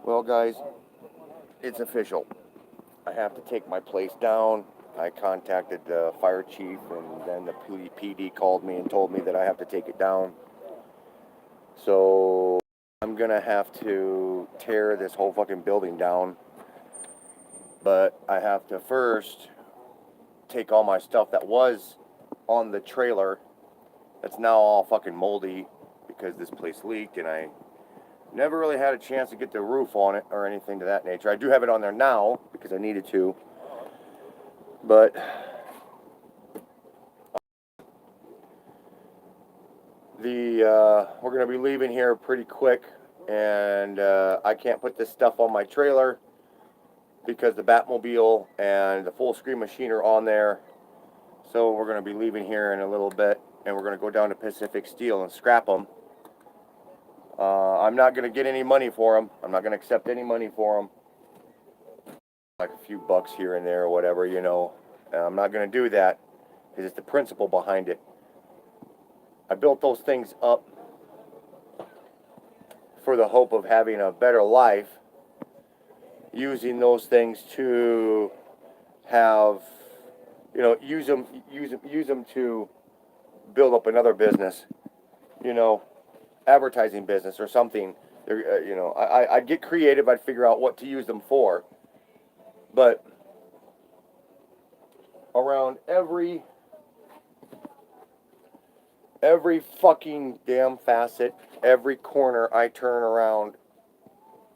Well, guys, it's official. I have to take my place down. I contacted the fire chief, and then the PD called me and told me that I have to take it down. So I'm gonna have to tear this whole fucking building down. But I have to first take all my stuff that was on the trailer that's now all fucking moldy because this place leaked, and I never really had a chance to get the roof on it or anything to that nature. I do have it on there now because I needed to, but we're going to be leaving here pretty quick, and I can't put this stuff on my trailer because the Batmobile and the full screen machine are on there. So we're going to be leaving here in a little bit, and we're going to go down to Pacific Steel and scrap them. I'm not going to get any money for them. I'm not going to accept any money for them. Like a few bucks here and there or whatever, you know. I'm not going to do that because it's the principle behind it. I built those things up for the hope of having a better life, using those things to have, you know, use them to build up another business, you know, advertising business or something. You know, I'd get creative. I'd figure out what to use them for. But around every fucking damn facet, every corner I turn around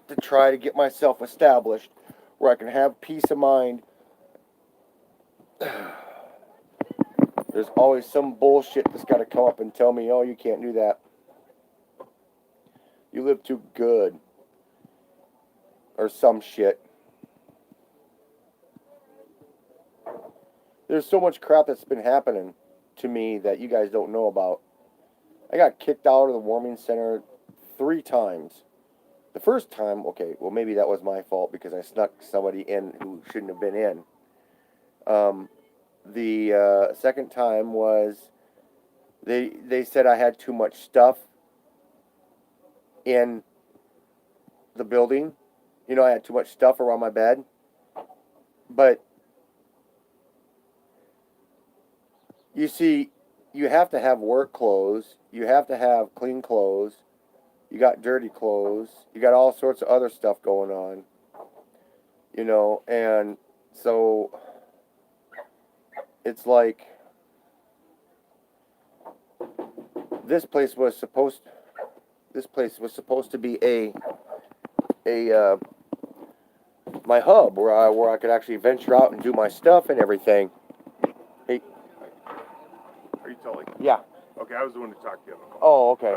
to try to get myself established where I can have peace of mind, there's always some bullshit that's got to come up and tell me, oh, you can't do that. You live too good. Or some shit. There's so much crap that's been happening to me that you guys don't know about. I got kicked out of the warming center 3 times. The first time, okay, well maybe that was my fault because I snuck somebody in who shouldn't have been in. The second time was they said I had too much stuff in the building. You know, I had too much stuff around my bed. But you see, you have to have work clothes. You have to have clean clothes. You got dirty clothes. You got all sorts of other stuff going on. You know, and so it's like this place was supposed to be my hub where I could actually venture out and do my stuff and everything. Hey, are you Tully? Yeah. Okay, I was the one to talk to you. Oh, okay.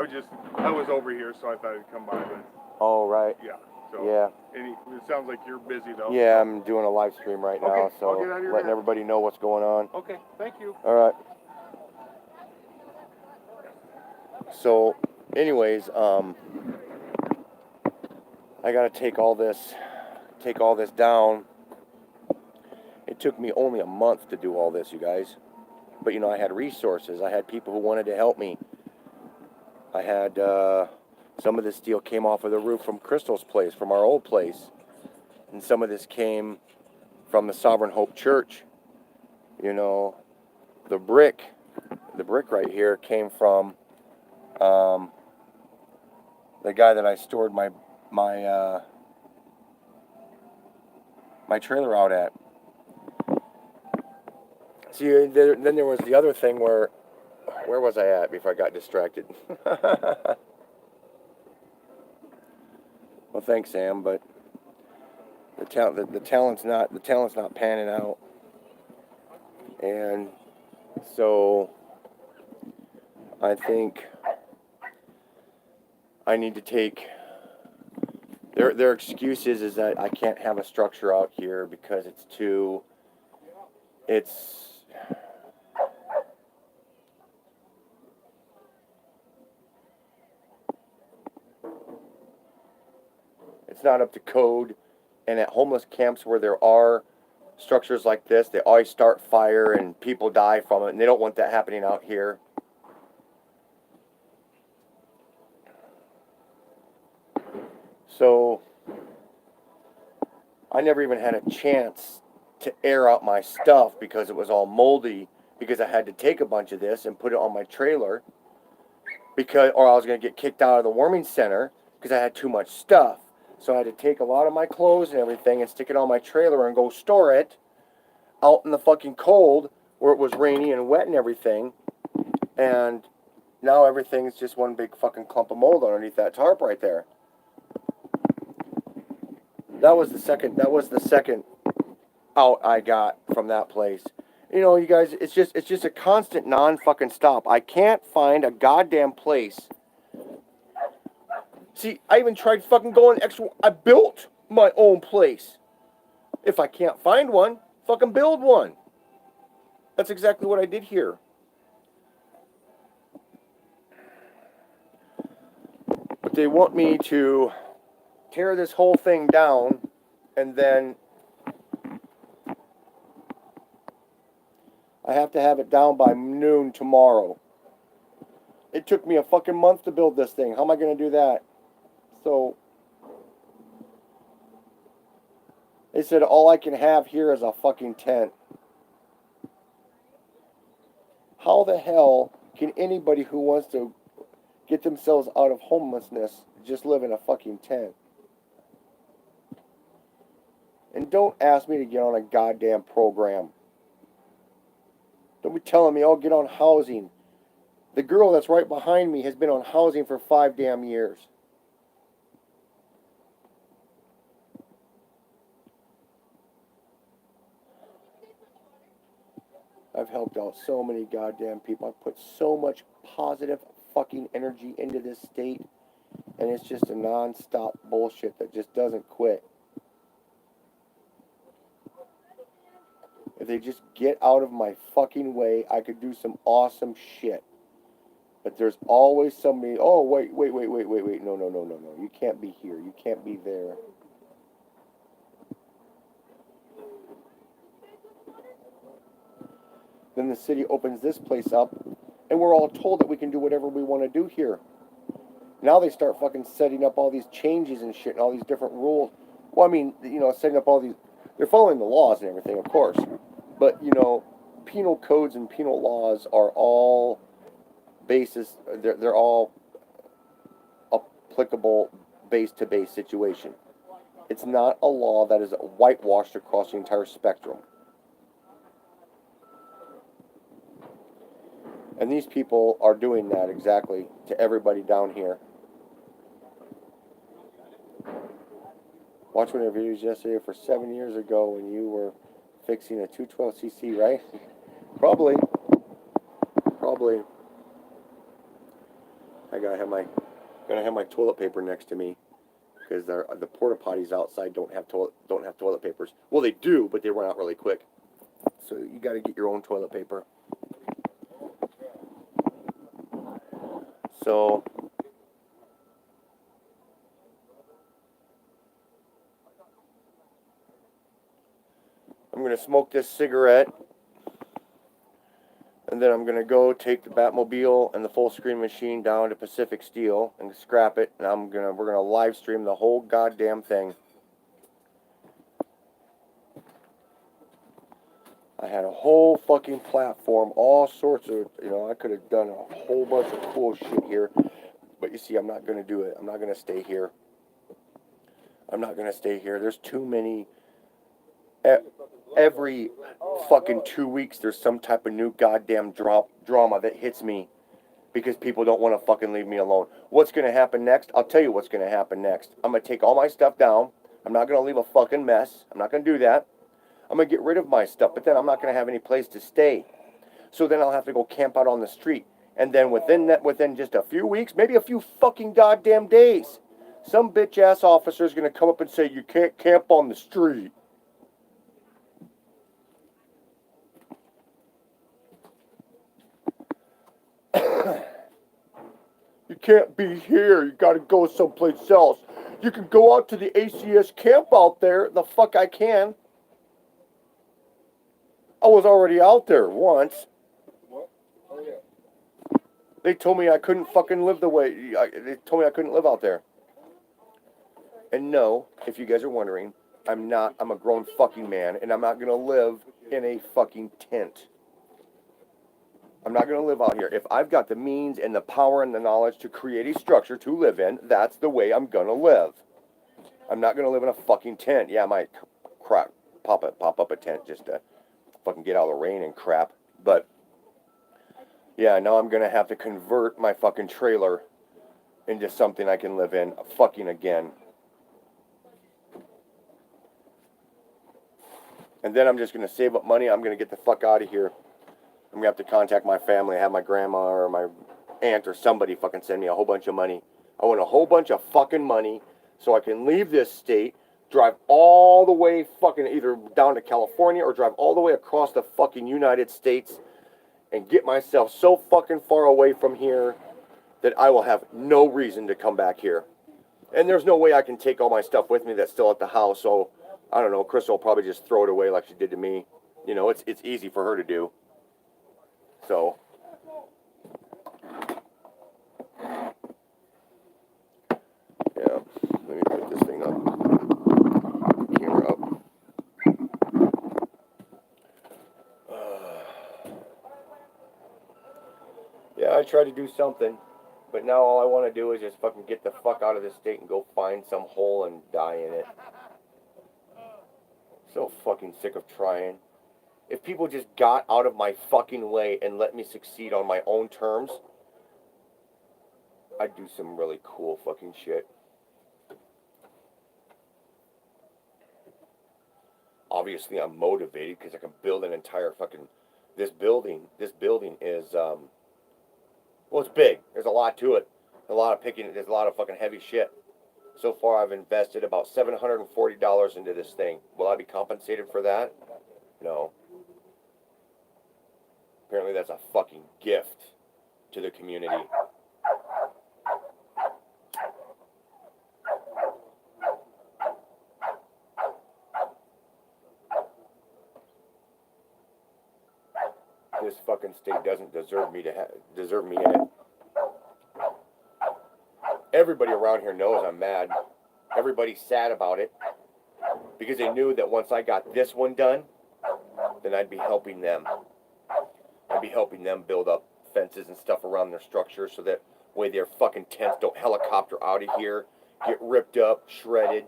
I was over here, so I thought I'd come by. But oh, right. Yeah. So, yeah. It sounds like you're busy though. Yeah, I'm doing a live stream right now, Okay, so I'll get out of your letting hair. everybody know what's going on. Okay, thank you. All right. So, anyways, I gotta take all this down. It took me only a month to do all this, you guys. But you know, I had resources. I had people who wanted to help me. I had some of this steel came off of the roof from Crystal's place, from our old place, and some of this came from the Sovereign Hope Church. You know, the brick right here came from the guy that I stored my trailer out at. See, then there was the other thing where was I at before I got distracted? Well, thanks, Sam, but the talent's not panning out, and so I think I need to take. Their excuse is that I can't have a structure out here because it's not up to code, and at homeless camps where there are structures like this, they always start fire and people die from it, and they don't want that happening out here. So I never even had a chance to air out my stuff because it was all moldy, because I had to take a bunch of this and put it on my trailer, because or I was going to get kicked out of the warming center because I had too much stuff. So I had to take a lot of my clothes and everything and stick it on my trailer and go store it out in the fucking cold where it was rainy and wet and everything. And now everything's just one big fucking clump of mold underneath that tarp right there. That was the second out I got from that place. You know, you guys, it's just a constant non-fucking stop. I can't find a goddamn place. See, I even tried fucking going extra. I built my own place. If I can't find one, fucking build one. That's exactly what I did here. But they want me to tear this whole thing down and then I have to have it down by noon tomorrow. It took me a fucking month to build this thing. How am I going to do that? So they said all I can have here is a fucking tent. How the hell can anybody who wants to get themselves out of homelessness just live in a fucking tent? And don't ask me to get on a goddamn program. Don't be telling me, oh, get on housing. The girl that's right behind me has been on housing for 5 damn years. I've helped out so many goddamn people. I've put so much positive fucking energy into this state, and it's just a non-stop bullshit that just doesn't quit. If they just get out of my fucking way, I could do some awesome shit. But there's always somebody, oh, wait, no. You can't be here. You can't be there. Then the city opens this place up, and we're all told that we can do whatever we want to do here. Now they start fucking setting up all these changes and shit and all these different rules. Well, I mean, you know, setting up all these, they're following the laws and everything, of course. But, you know, penal codes and penal laws are all they're all applicable base-to-base situation. It's not a law that is whitewashed across the entire spectrum. And these people are doing that exactly to everybody down here. Watched one of your videos yesterday for 7 years ago when you were fixing a 212cc, right? Probably. I gotta have my toilet paper next to me because the porta potties outside don't have toilet papers. Well, they do, but they run out really quick. So you got to get your own toilet paper. So I'm gonna smoke this cigarette, and then I'm gonna go take the Batmobile and the full screen machine down to Pacific Steel and scrap it, and we're gonna live stream the whole goddamn thing. I had a whole fucking platform, all sorts of, you know, I could have done a whole bunch of cool shit here, but you see, I'm not gonna do it. I'm not gonna stay here. There's too many. Every fucking 2 weeks, there's some type of new goddamn drama that hits me because people don't want to fucking leave me alone. What's going to happen next? I'll tell you what's going to happen next. I'm going to take all my stuff down. I'm not going to leave a fucking mess. I'm not going to do that. I'm going to get rid of my stuff, but then I'm not going to have any place to stay. So then I'll have to go camp out on the street. And then within just a few weeks, maybe a few fucking goddamn days, some bitch ass officer is going to come up and say, you can't camp on the street. You can't be here. You got to go someplace else. You can go out to the ACS camp out there. The fuck I can. I was already out there once. What? Oh, yeah. They told me I couldn't fucking live the way. They told me I couldn't live out there. And no, if you guys are wondering, I'm a grown fucking man, and I'm not gonna live in a fucking tent. I'm not gonna live out here. If I've got the means and the power and the knowledge to create a structure to live in, that's the way I'm gonna live. I'm not gonna live in a fucking tent. Yeah, I might pop up a tent just to fucking get out of the rain and crap. But yeah, now I'm gonna have to convert my fucking trailer into something I can live in fucking again. And then I'm just gonna save up money. I'm gonna get the fuck out of here. I'm gonna have to contact my family, have my grandma or my aunt or somebody fucking send me a whole bunch of money. I want a whole bunch of fucking money so I can leave this state, drive all the way fucking either down to California or drive all the way across the fucking United States and get myself so fucking far away from here that I will have no reason to come back here. And there's no way I can take all my stuff with me that's still at the house, so I don't know, Crystal will probably just throw it away like she did to me. You know, it's easy for her to do. So yeah, let me put this thing up. Camera up. Yeah, I tried to do something, but now all I want to do is just fucking get the fuck out of this state and go find some hole and die in it. So fucking sick of trying. If people just got out of my fucking way and let me succeed on my own terms, I'd do some really cool fucking shit. Obviously, I'm motivated because I can build an entire fucking... This building is, well, it's big. There's a lot to it. There's a lot of fucking heavy shit. So far, I've invested about $740 into this thing. Will I be compensated for that? No. Apparently, that's a fucking gift to the community. This fucking state doesn't deserve me in it. Everybody around here knows I'm mad. Everybody's sad about it because they knew that once I got this one done, then I'd be helping them. I'd be helping them build up fences and stuff around their structure so that way their fucking tents don't helicopter out of here, get ripped up, shredded.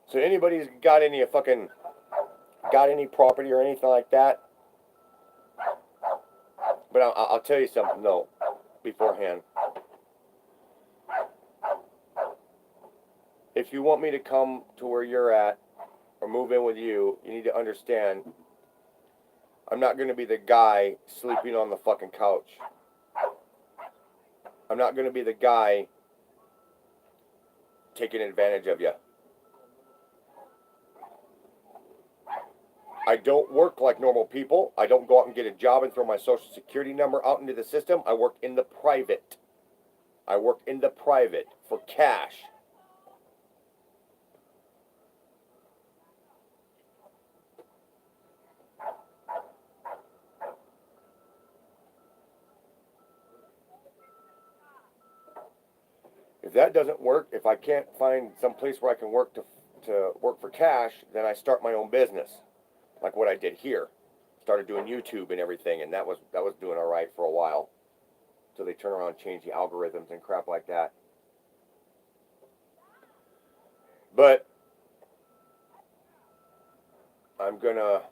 So anybody's got any property or anything like that? But I'll tell you something though, beforehand. If you want me to come to where you're at or move in with you, you need to understand I'm not going to be the guy sleeping on the fucking couch. I'm not going to be the guy taking advantage of you. I don't work like normal people. I don't go out and get a job and throw my social security number out into the system. I work in the private. I work in the private for cash. If that doesn't work, if I can't find some place where I can work to work for cash, then I start my own business. Like what I did here. Started doing YouTube and everything, and that was doing all right for a while. So they turn around and change the algorithms and crap like that. But I'm gonna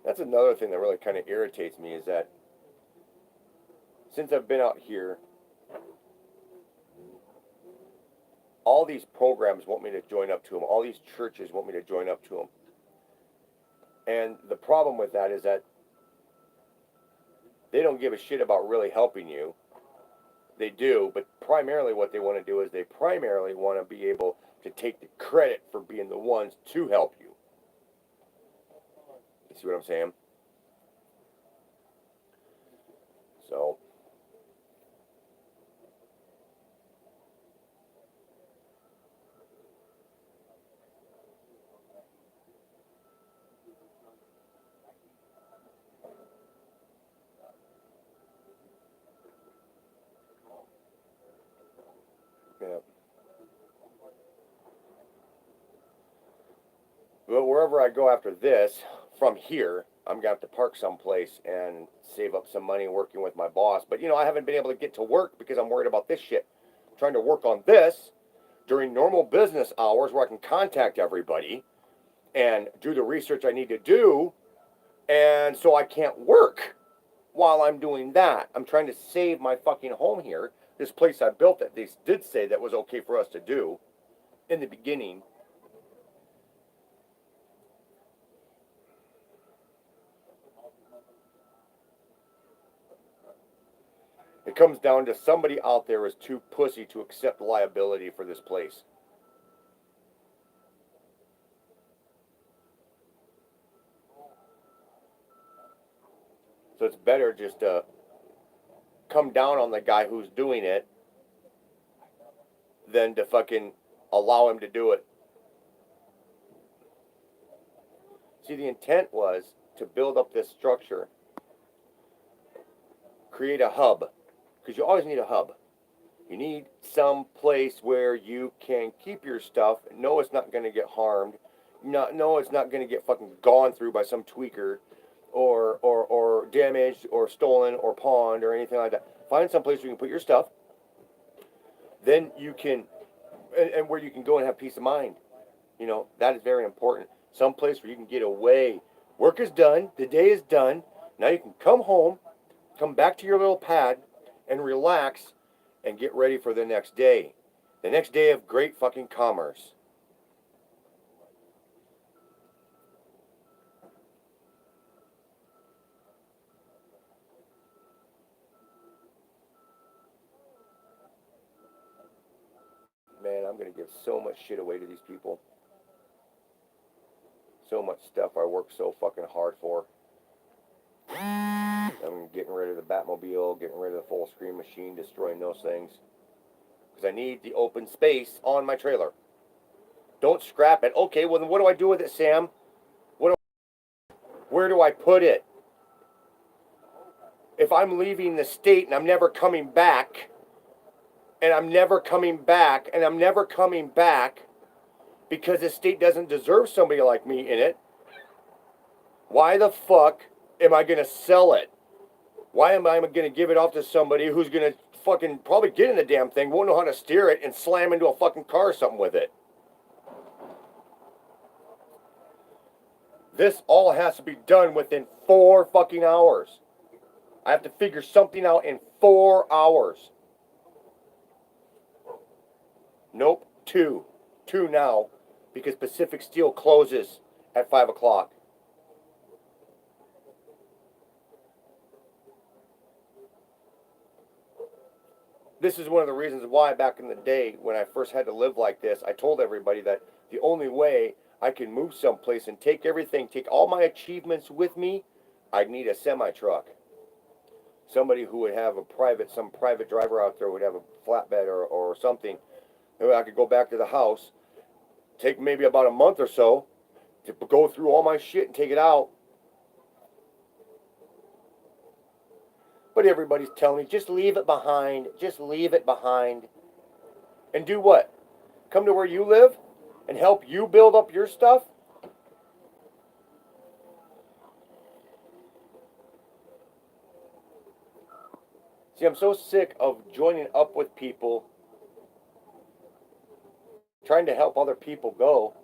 that's another thing that really kind of irritates me is that since I've been out here, all these programs want me to join up to them. All these churches want me to join up to them. And the problem with that is that they don't give a shit about really helping you. They do, but primarily what they want to do is they primarily want to be able to take the credit for being the ones to help you. You see see what I'm saying? So. Yeah. But wherever I go after this, from here, I'm gonna have to park someplace and save up some money working with my boss. But I haven't been able to get to work because I'm worried about this shit. I'm trying to work on this during normal business hours where I can contact everybody and do the research I need to do, and so I can't work while I'm doing that. I'm trying to save my fucking home here. This place I built that they did say that was okay for us to do in the beginning. It comes down to somebody out there is too pussy to accept liability for this place. So it's better just to come down on the guy who's doing it than to fucking allow him to do it. See, the intent was to build up this structure, create a hub, because you always need a hub. You need some place where you can keep your stuff, know it's not going to get harmed, know it's not going to get fucking gone through by some tweaker, or damaged, or stolen, or pawned, or anything like that. Find some place where you can put your stuff. Then you can, and where you can go and have peace of mind. That is very important. Some place where you can get away. Work is done. The day is done. Now you can come home, come back to your little pad, and relax, and get ready for the next day. The next day of great fucking commerce. Man, I'm going to give so much shit away to these people. So much stuff I worked so fucking hard for. I'm getting rid of the Batmobile, getting rid of the full screen machine, destroying those things. Because I need the open space on my trailer. Don't scrap it. Okay, well then what do I do with it, Sam? Where do I put it? If I'm leaving the state and I'm never coming back, and I'm never coming back, and I'm never coming back, because the state doesn't deserve somebody like me in it, why the fuck am I going to sell it? Why am I going to give it off to somebody who's going to fucking probably get in the damn thing, won't know how to steer it, and slam into a fucking car or something with it? This all has to be done within 4 fucking hours. I have to figure something out in 4 hours. Nope, 2. 2 now, because Pacific Steel closes at 5 o'clock. This is one of the reasons why back in the day when I first had to live like this, I told everybody that the only way I can move someplace and take everything, take all my achievements with me, I'd need a semi-truck. Somebody who would have some private driver out there would have a flatbed or something. And I could go back to the house, take maybe about a month or so to go through all my shit and take it out. But everybody's telling me, just leave it behind. Just leave it behind. And do what? Come to where you live and help you build up your stuff? See, I'm so sick of joining up with people, trying to help other people go,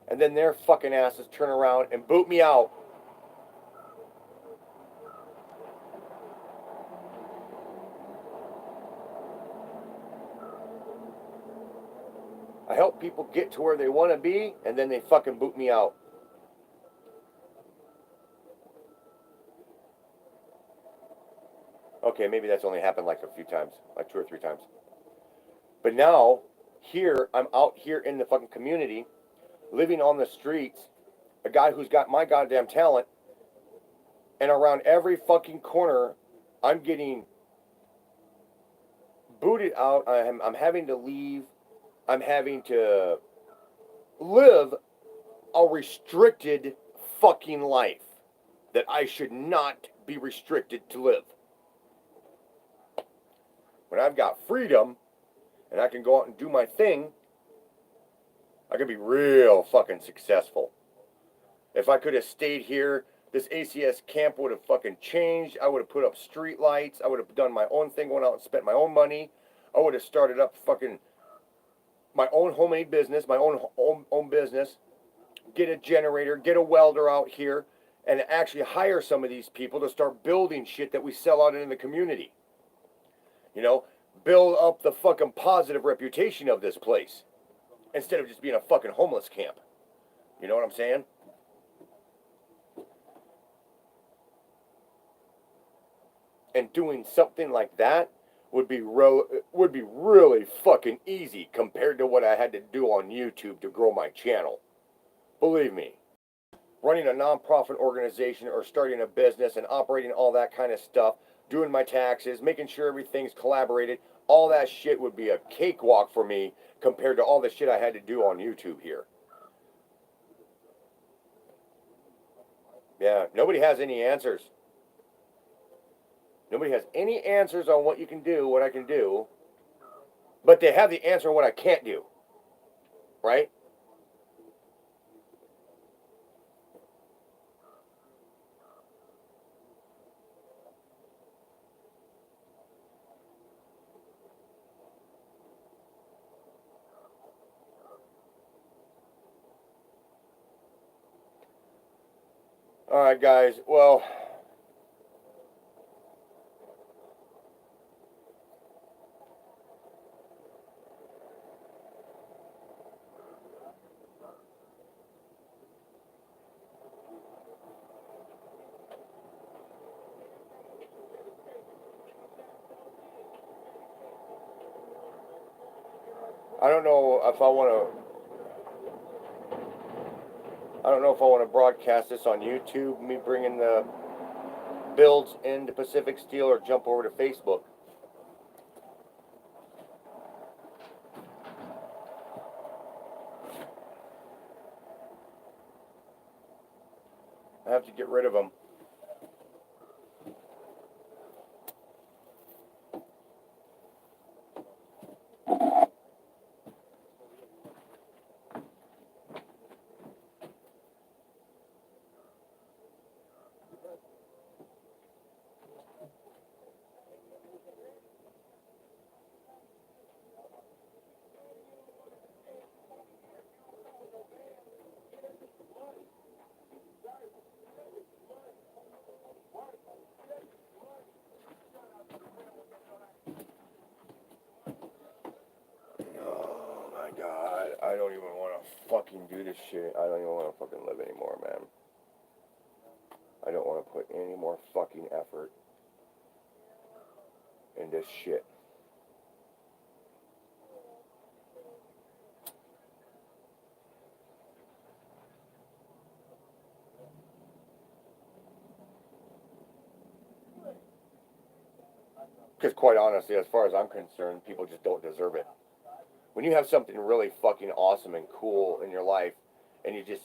and then their fucking asses turn around and boot me out. I help people get to where they want to be, and then they fucking boot me out. Okay, maybe that's only happened like a few times, like 2 or 3 times. But now, here, I'm out here in the fucking community, living on the streets, a guy who's got my goddamn talent, and around every fucking corner, I'm getting booted out. I'm having to leave. I'm having to live a restricted fucking life that I should not be restricted to live. When I've got freedom and I can go out and do my thing, I can be real fucking successful. If I could have stayed here, this ACS camp would have fucking changed. I would have put up street lights. I would have done my own thing, went out and spent my own money. I would have started up fucking my own homemade business, my own business. Get a generator, get a welder out here, and actually hire some of these people to start building shit that we sell out in the community. You know, build up the fucking positive reputation of this place instead of just being a fucking homeless camp. You know what I'm saying? And doing something like that would be really fucking easy compared to what I had to do on YouTube to grow my channel. Believe me. Running a nonprofit organization or starting a business and operating all that kind of stuff, doing my taxes, making sure everything's collaborated, all that shit would be a cakewalk for me compared to all the shit I had to do on YouTube here. Yeah, nobody has any answers. Nobody has any answers on what you can do, what I can do, but they have the answer on what I can't do, right? All right, guys, well, I don't know if I want to. I don't know if I want to broadcast this on YouTube, me bringing the builds into Pacific Steel, or jump over to Facebook. I have to get rid of them. Oh my god, I don't even want to fucking do this shit. I don't even want to fucking live anymore, man. I don't want to put any more fucking effort in this shit. Because quite honestly, as far as I'm concerned, people just don't deserve it. When you have something really fucking awesome and cool in your life, and you just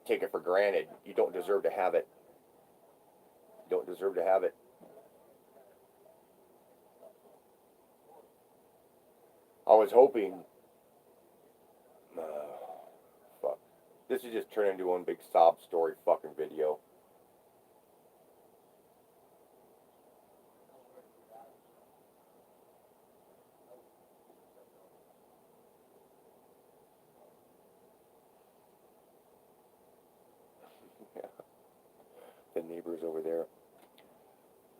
take it for granted, you don't deserve to have it. You don't deserve to have it. I was hoping... fuck. This is just turned into one big sob story fucking video. Yeah. The neighbors over there.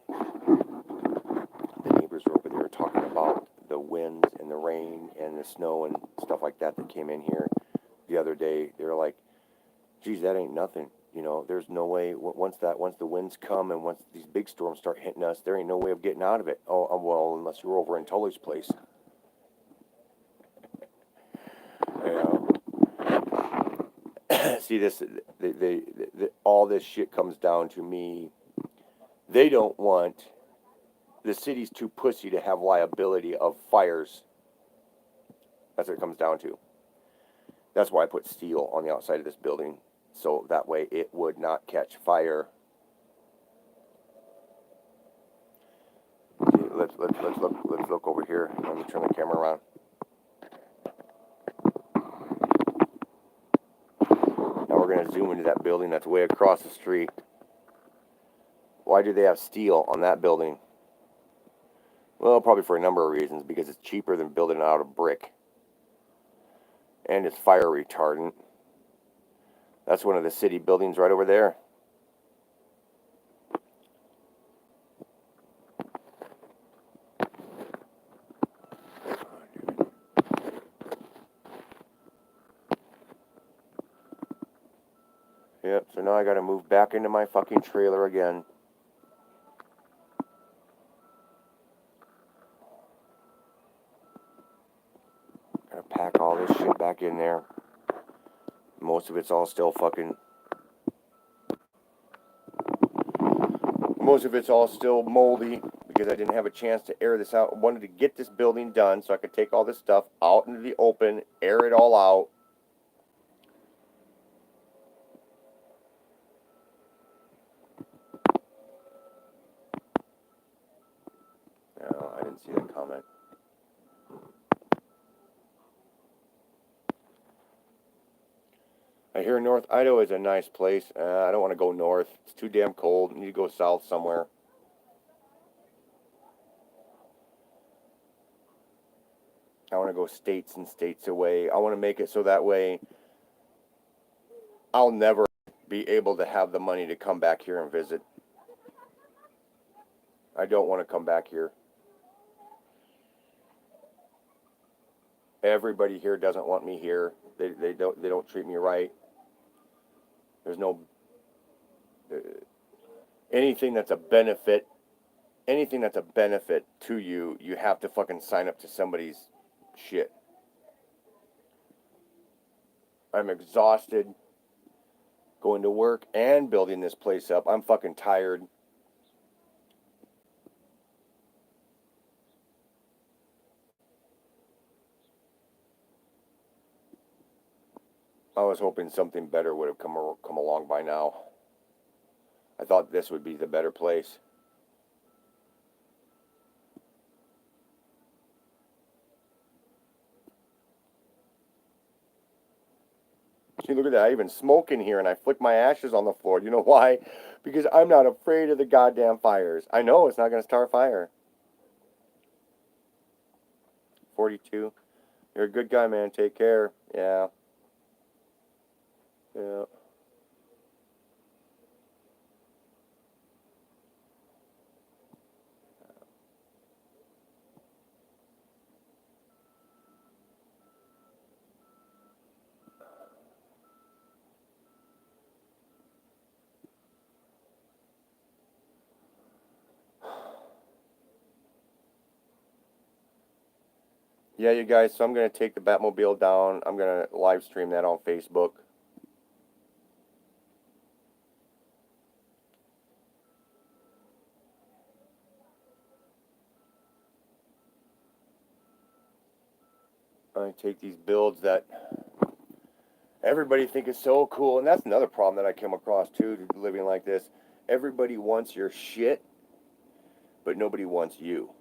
The neighbors were over there talking about the winds and the rain and the snow and stuff like that came in here the other day. They were like, geez, that ain't nothing. You know, there's no way, once the winds come and once these big storms start hitting us, there ain't no way of getting out of it. Oh, well, unless you're over in Tully's place. You know? see this, all this shit comes down to me. They don't want, the city's too pussy to have liability of fires. That's what it comes down to. That's why I put steel on the outside of this building, so that way it would not catch fire. Let's look over here. Let me turn the camera around. Now we're going to zoom into that building that's way across the street. Why do they have steel on that building? Well, probably for a number of reasons. Because it's cheaper than building it out of brick. And it's fire retardant. That's one of the city buildings right over there. Yep, so now I gotta move back into my fucking trailer again. Gotta pack all this shit back in there. Most of it's all still fucking... Most of it's all still moldy because I didn't have a chance to air this out. I wanted to get this building done so I could take all this stuff out into the open, air it all out. No, I didn't see that comment. I hear North Idaho is a nice place. I don't want to go north. It's too damn cold. I need to go south somewhere. I want to go states and states away. I want to make it so that way I'll never be able to have the money to come back here and visit. I don't want to come back here. Everybody here doesn't want me here. They don't treat me right. There's no anything that's a benefit to you, you have to fucking sign up to somebody's shit. I'm exhausted going to work and building this place up. I'm fucking tired. I was hoping something better would have come along by now. I thought this would be the better place. See, look at that. I even smoke in here and I flick my ashes on the floor. You know why? Because I'm not afraid of the goddamn fires. I know it's not going to start fire. 42. You're a good guy, man. Take care. Yeah. Yeah. Yeah, you guys, so I'm going to take the Batmobile down. I'm going to live stream that on Facebook. I take these builds that everybody think is so cool. And that's another problem that I came across too, living like this. Everybody wants your shit, but nobody wants you.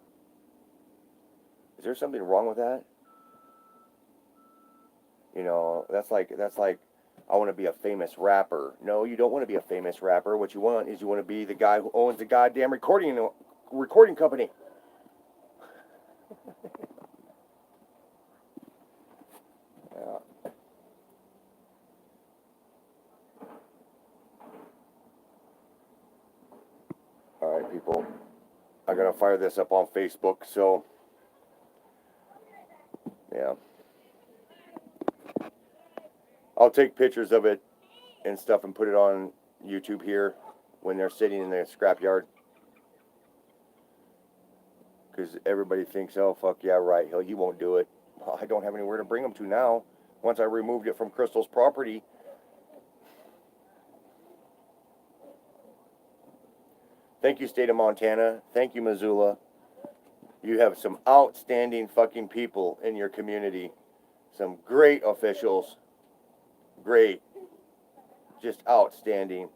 Is there something wrong with that? You know, that's like I want to be a famous rapper. No, you don't want to be a famous rapper. What you want is you want to be the guy who owns the goddamn recording company. Yeah. All right, people. I gotta fire this up on Facebook. So, yeah. I'll take pictures of it and stuff and put it on YouTube here when they're sitting in the scrapyard. Because everybody thinks, oh, fuck yeah, right, he won't do it. Well, I don't have anywhere to bring them to now. Once I removed it from Crystal's property, Thank you, state of Montana. Thank you, Missoula. You have some outstanding fucking people in your community. Some great officials. Great. Just outstanding.